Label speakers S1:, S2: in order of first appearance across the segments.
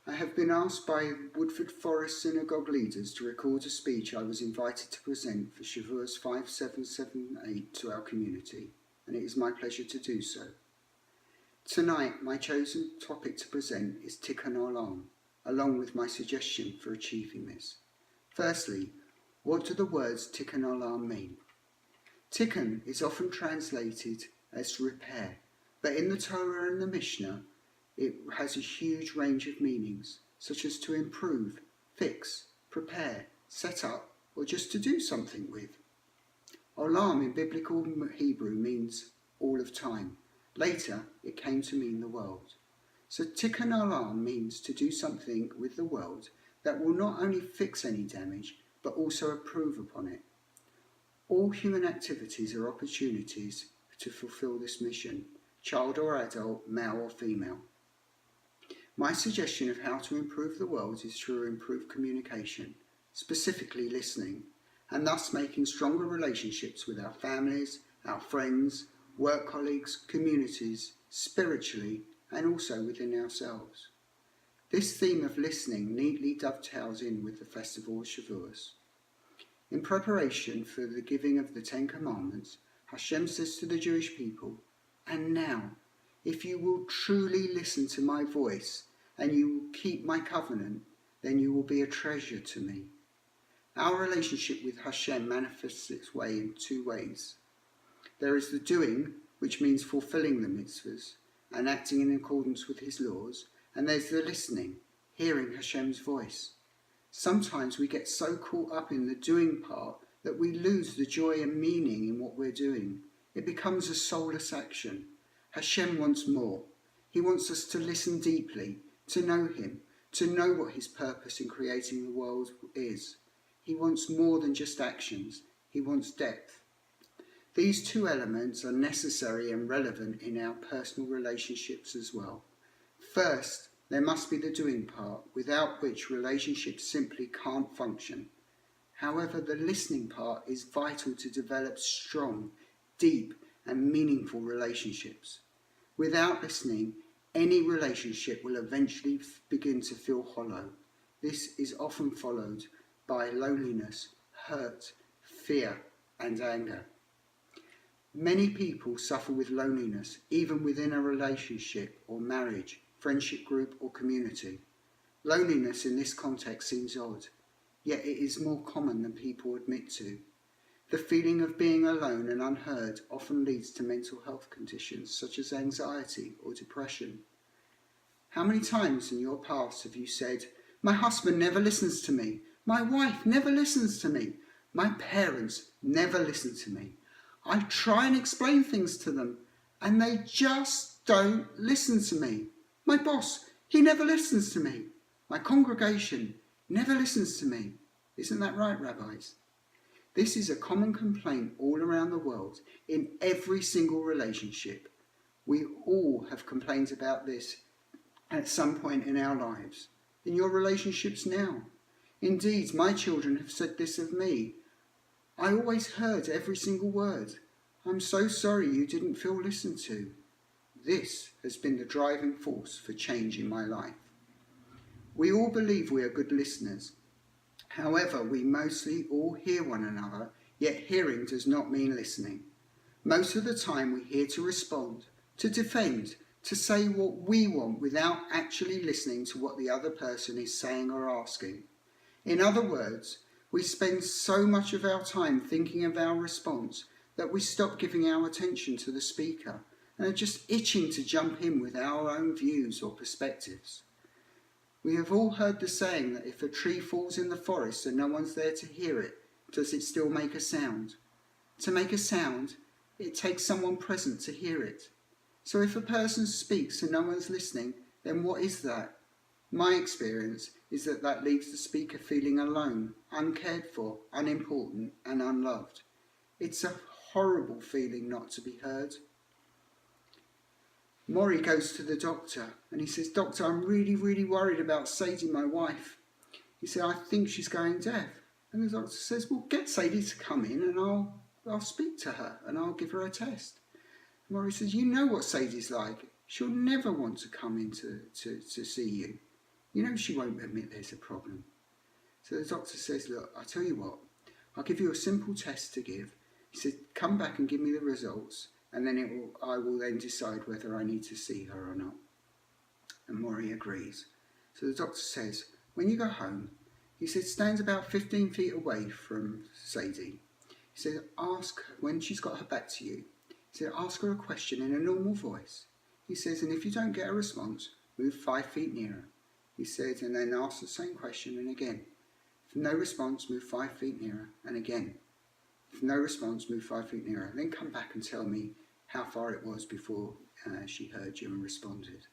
S1: I have been asked by Woodford Forest Synagogue leaders to record a speech I was invited to present for Shavuos 5778 to our community, and it is my pleasure to do so. Tonight, my chosen topic to present is Tikkun olam, along with my suggestion for achieving this. Firstly, what do the words Tikkun olam mean? Tikkun is often translated as repair, but in the Torah and the Mishnah, it has a huge range of meanings, such as to improve, fix, prepare, set up, or just to do something with. Olam in biblical Hebrew means all of time. Later, it came to mean the world. So Tikkun olam means to do something with the world that will not only fix any damage, but also improve upon it. All human activities are opportunities to fulfill this mission, child or adult, male or female. My suggestion of how to improve the world is through improved communication, specifically listening, and thus making stronger relationships with our families, our friends, work colleagues, communities, spiritually, and also within ourselves. This theme of listening neatly dovetails in with the festival of Shavuos. In preparation for the giving of the Ten Commandments, Hashem says to the Jewish people, "And now, if you will truly listen to my voice and you will keep my covenant, then you will be a treasure to me." Our relationship with Hashem manifests its way in two ways. There is the doing, which means fulfilling the mitzvahs and acting in accordance with his laws, and there's the listening, hearing Hashem's voice. Sometimes we get so caught up in the doing part that we lose the joy and meaning in what we're doing. It becomes a soulless action. Hashem wants more. He wants us to listen deeply, to know him, to know what his purpose in creating the world is. He wants more than just actions. He wants depth. These two elements are necessary and relevant in our personal relationships as well. First, there must be the doing part, without which relationships simply can't function. However, the listening part is vital to develop strong, deep, and meaningful relationships. Without listening, any relationship will eventually begin to feel hollow. This is often followed by loneliness, hurt, fear, and anger. Many people suffer with loneliness, even within a relationship or marriage, friendship group or community. Loneliness in this context seems odd, yet it is more common than people admit to. The feeling of being alone and unheard often leads to mental health conditions such as anxiety or depression. How many times in your past have you said, "My husband never listens to me, my wife never listens to me, my parents never listen to me. I try and explain things to them and they just don't listen to me. My boss, he never listens to me. My congregation never listens to me." Isn't that right, rabbis? This is a common complaint all around the world, in every single relationship. We all have complained about this at some point in our lives, in your relationships now. Indeed, my children have said this of me. "I always heard every single word. I'm so sorry you didn't feel listened to." This has been the driving force for change in my life. We all believe we are good listeners. However, we mostly all hear one another, yet hearing does not mean listening. Most of the time we hear to respond, to defend, to say what we want without actually listening to what the other person is saying or asking. In other words, we spend so much of our time thinking of our response that we stop giving our attention to the speaker and are just itching to jump in with our own views or perspectives. We have all heard the saying that if a tree falls in the forest and no one's there to hear it, does it still make a sound? To make a sound, it takes someone present to hear it. So if a person speaks and no one's listening, then what is that? My experience is that leaves the speaker feeling alone, uncared for, unimportant, and unloved. It's a horrible feeling not to be heard. Maury goes to the doctor and he says, "Doctor, I'm really worried about Sadie, my wife." He said, "I think she's going deaf." And the doctor says, "Well, get Sadie to come in and I'll speak to her and I'll give her a test." Maury says, "You know what Sadie's like. She'll never want to come in to see you. You know she won't admit there's a problem. So the doctor says, look, I'll tell you what, I'll give you a simple test to give. He said, come back and give me the results, and then I will then decide whether I need to see her or not. And Maury agrees. So the doctor says, when you go home, he said, stand about 15 feet away from Sadie. He said, ask her, when she's got her back to you, he said, ask her a question in a normal voice. He says, and if you don't get a response, move 5 feet nearer. He said, and then ask the same question, and again. If no response, move 5 feet nearer, and again. If no response, move 5 feet nearer. Then come back and tell me how far it was before she heard you and responded.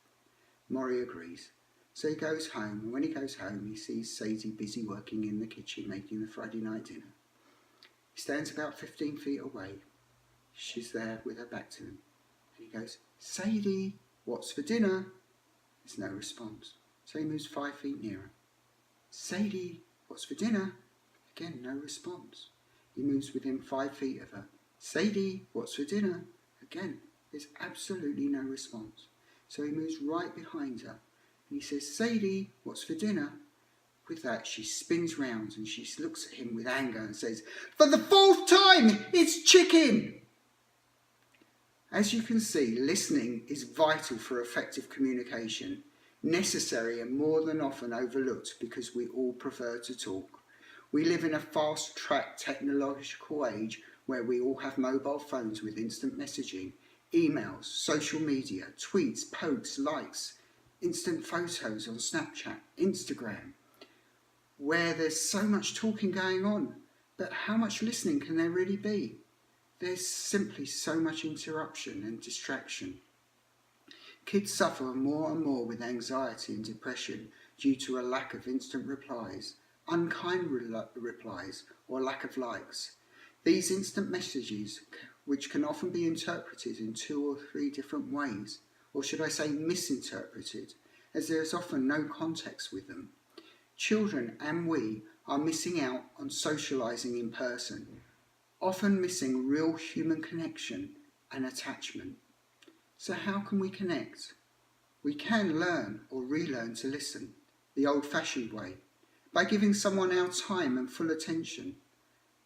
S1: Maury agrees. So he goes home, and when he goes home, he sees Sadie busy working in the kitchen making the Friday night dinner. He stands about 15 feet away. She's there with her back to him. And he goes, Sadie, what's for dinner? There's no response. So he moves 5 feet nearer. Sadie, what's for dinner? Again, no response. He moves within 5 feet of her. Sadie, what's for dinner? Again, there's absolutely no response. So he moves right behind her. And he says, Sadie, what's for dinner? With that, she spins round and she looks at him with anger and says, for the 4th time, it's chicken! As you can see, listening is vital for effective communication, necessary and more than often overlooked because we all prefer to talk. We live in a fast-track technological age where we all have mobile phones with instant messaging, emails, social media, tweets, posts, likes, instant photos on Snapchat, Instagram, where there's so much talking going on. But how much listening can there really be? There's simply so much interruption and distraction. Kids suffer more and more with anxiety and depression due to a lack of instant replies, unkind replies, or lack of likes. These instant messages, which can often be interpreted in 2 or 3 different ways, or should I say misinterpreted, as there is often no context with them. Children and we are missing out on socialising in person, often missing real human connection and attachment. So how can we connect? We can learn or relearn to listen, the old-fashioned way, by giving someone our time and full attention.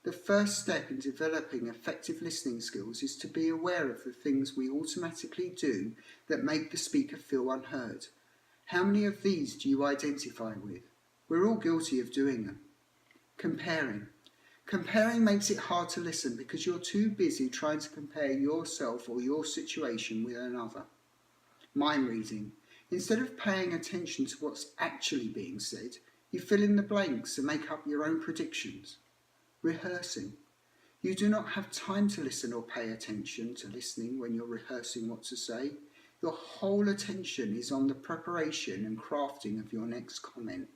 S1: The first step in developing effective listening skills is to be aware of the things we automatically do that make the speaker feel unheard. How many of these do you identify with? We're all guilty of doing them. Comparing. Comparing makes it hard to listen because you're too busy trying to compare yourself or your situation with another. Mind reading. Instead of paying attention to what's actually being said, you fill in the blanks and make up your own predictions. Rehearsing. You do not have time to listen or pay attention to listening when you're rehearsing what to say. Your whole attention is on the preparation and crafting of your next comment.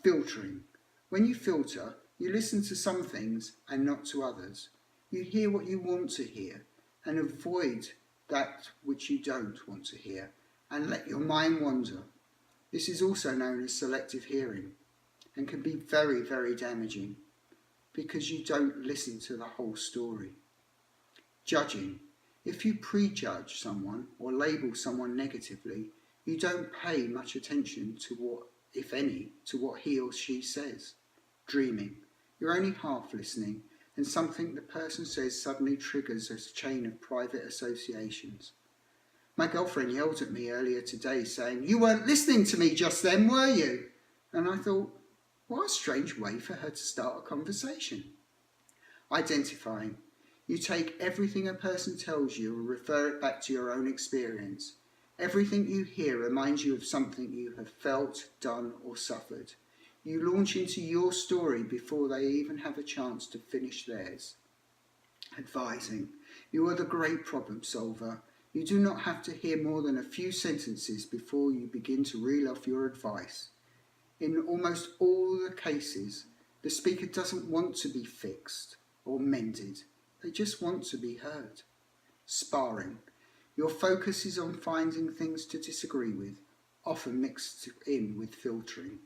S1: Filtering. When you filter, you listen to some things and not to others. You hear what you want to hear and avoid that which you don't want to hear and let your mind wander. This is also known as selective hearing and can be very, very damaging because you don't listen to the whole story. Judging. If you prejudge someone or label someone negatively, you don't pay much attention to what, if any, to what he or she says. Dreaming. You're only half listening, and something the person says suddenly triggers a chain of private associations. My girlfriend yelled at me earlier today saying, "You weren't listening to me just then, were you?" And I thought, what a strange way for her to start a conversation. Identifying. You take everything a person tells you and refer it back to your own experience. Everything you hear reminds you of something you have felt, done, or suffered. You launch into your story before they even have a chance to finish theirs. Advising. You are the great problem solver. You do not have to hear more than a few sentences before you begin to reel off your advice. In almost all the cases, the speaker doesn't want to be fixed or mended. They just want to be heard. Sparring. Your focus is on finding things to disagree with, often mixed in with filtering.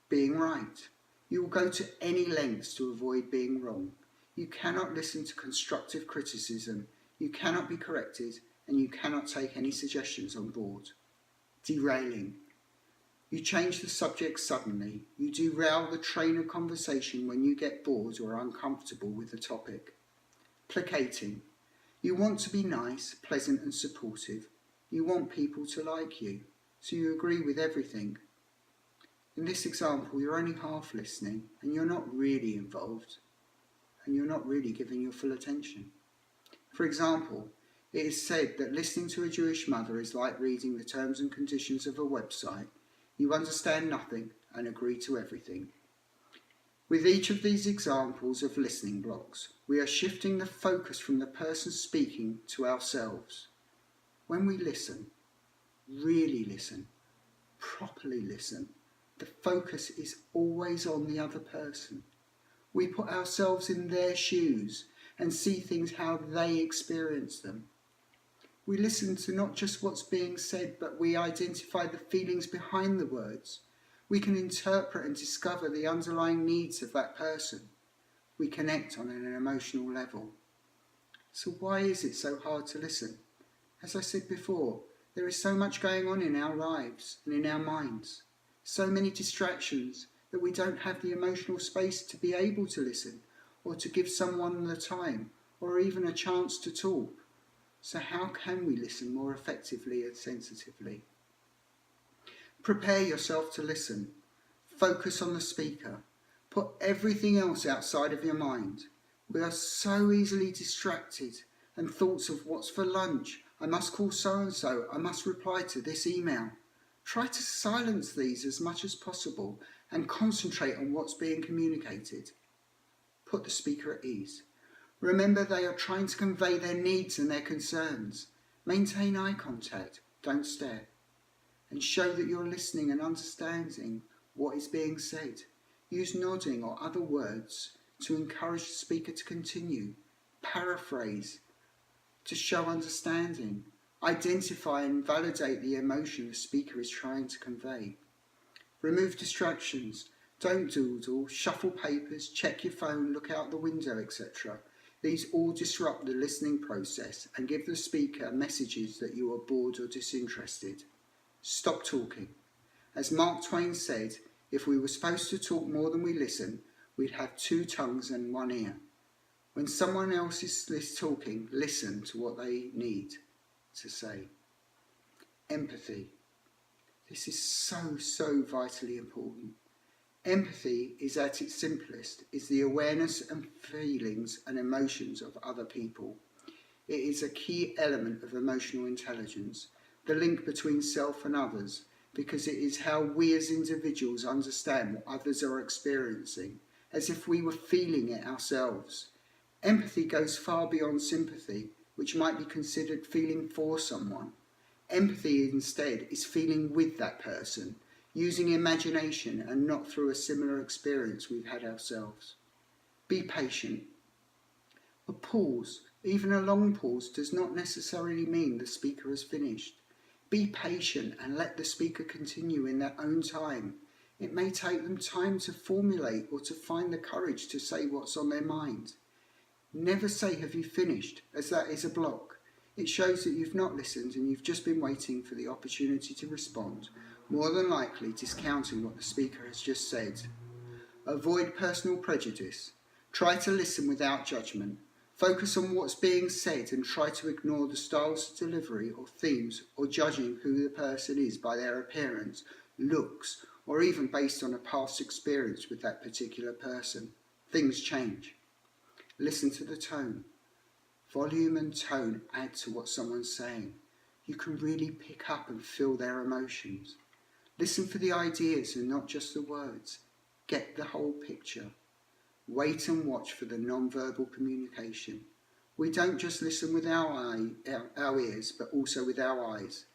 S1: Being right. You will go to any lengths to avoid being wrong. You cannot listen to constructive criticism, you cannot be corrected, and you cannot take any suggestions on board. Derailing. You change the subject suddenly. You derail the train of conversation when you get bored or uncomfortable with the topic. Placating. You want to be nice, pleasant and supportive. You want people to like you, so you agree with everything. In this example, you're only half listening and you're not really involved and you're not really giving your full attention. For example, it is said that listening to a Jewish mother is like reading the terms and conditions of a website. You understand nothing and agree to everything. With each of these examples of listening blocks, we are shifting the focus from the person speaking to ourselves. When we listen, really listen, properly listen, the focus is always on the other person. We put ourselves in their shoes and see things how they experience them. We listen to not just what's being said, but we identify the feelings behind the words. We can interpret and discover the underlying needs of that person. We connect on an emotional level. So why is it so hard to listen? As I said before, there is so much going on in our lives and in our minds. So many distractions that we don't have the emotional space to be able to listen or to give someone the time or even a chance to talk. So how can we listen more effectively and sensitively? Prepare yourself to listen. Focus on the speaker. Put everything else outside of your mind. We are so easily distracted, and thoughts of what's for lunch, I must call so-and-so, I must reply to this email. Try to silence these as much as possible and concentrate on what's being communicated. Put the speaker at ease. Remember, they are trying to convey their needs and their concerns. Maintain eye contact, don't stare. And show that you're listening and understanding what is being said. Use nodding or other words to encourage the speaker to continue. Paraphrase to show understanding. Identify and validate the emotion the speaker is trying to convey. Remove distractions. Don't dawdle, shuffle papers, check your phone, look out the window, etc. These all disrupt the listening process and give the speaker messages that you are bored or disinterested. Stop talking. As Mark Twain said, if we were supposed to talk more than we listen, we'd have 2 tongues and 1 ear. When someone else is talking, listen to what they need to say. Empathy. This is so vitally important. Empathy is at its simplest, is the awareness and feelings and emotions of other people. It is a key element of emotional intelligence, the link between self and others, because it is how we as individuals understand what others are experiencing, as if we were feeling it ourselves. Empathy goes far beyond sympathy, which might be considered feeling for someone. Empathy instead is feeling with that person, using imagination and not through a similar experience we've had ourselves. Be patient. A pause, even a long pause, does not necessarily mean the speaker has finished. Be patient and let the speaker continue in their own time. It may take them time to formulate or to find the courage to say what's on their mind. Never say, "Have you finished?" as that is a block. It shows that you've not listened and you've just been waiting for the opportunity to respond, more than likely discounting what the speaker has just said. Avoid personal prejudice. Try to listen without judgment. Focus on what's being said and try to ignore the styles of delivery or themes or judging who the person is by their appearance, looks, or even based on a past experience with that particular person. Things change. Listen to the tone. Volume and tone add to what someone's saying. You can really pick up and feel their emotions. Listen for the ideas and not just the words. Get the whole picture. Wait and watch for the non-verbal communication. We don't just listen with our ears, but also with our eyes.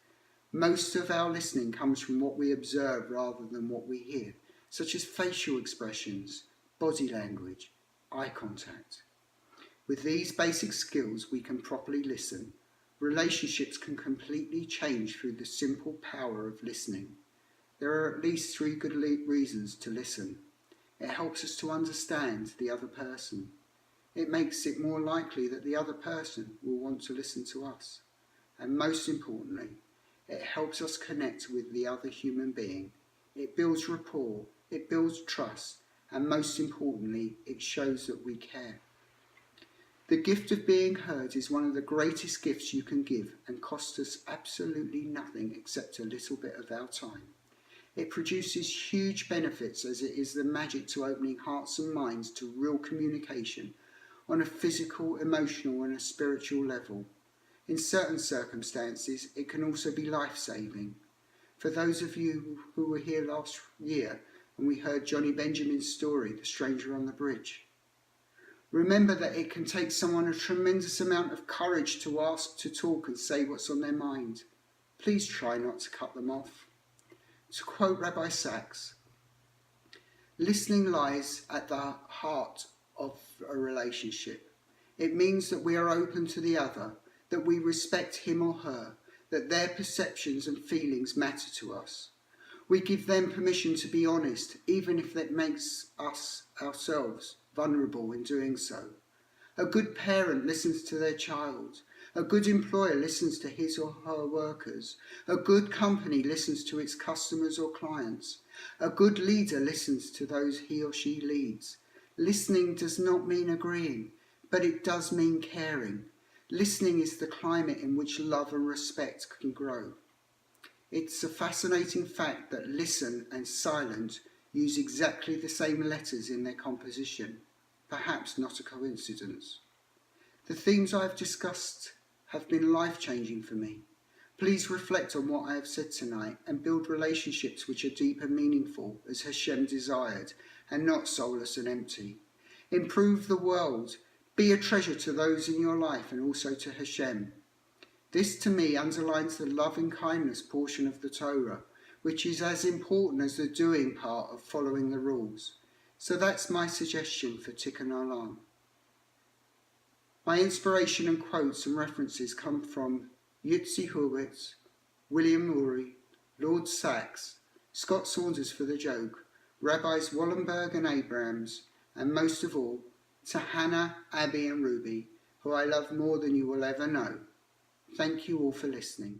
S1: Most of our listening comes from what we observe rather than what we hear, such as facial expressions, body language, eye contact. With these basic skills, we can properly listen. Relationships can completely change through the simple power of listening. There are at least 3 good reasons to listen. It helps us to understand the other person. It makes it more likely that the other person will want to listen to us. And most importantly, it helps us connect with the other human being, It builds rapport, it builds trust, and most importantly, it shows that we care. The gift of being heard is one of the greatest gifts you can give and costs us absolutely nothing except a little bit of our time. It produces huge benefits as it is the magic to opening hearts and minds to real communication on a physical, emotional and a spiritual level. In certain circumstances, it can also be life-saving. For those of you who were here last year and we heard Johnny Benjamin's story, The Stranger on the Bridge, remember that it can take someone a tremendous amount of courage to ask to talk and say what's on their mind. Please try not to cut them off. To quote Rabbi Sachs, listening lies at the heart of a relationship. It means that we are open to the other, that we respect him or her, that their perceptions and feelings matter to us. We give them permission to be honest, even if that makes us ourselves vulnerable in doing so. A good parent listens to their child. A good employer listens to his or her workers. A good company listens to its customers or clients. A good leader listens to those he or she leads. Listening does not mean agreeing, but it does mean caring. Listening is the climate in which love and respect can grow. It's a fascinating fact that listen and silent use exactly the same letters in their composition. Perhaps not a coincidence. The themes I have discussed have been life-changing for me. Please reflect on what I have said tonight and build relationships which are deep and meaningful as Hashem desired and not soulless and empty. Improve the world. Be a treasure to those in your life and also to Hashem. This to me underlines the love and kindness portion of the Torah, which is as important as the doing part of following the rules. So that's my suggestion for Tikkun olam. My inspiration and quotes and references come from Yitzi Hurwitz, William Murray, Lord Sachs, Scott Saunders for the Joke, Rabbis Wallenberg and Abrams, and most of all, to Hannah, Abby and Ruby, who I love more than you will ever know. Thank you all for listening.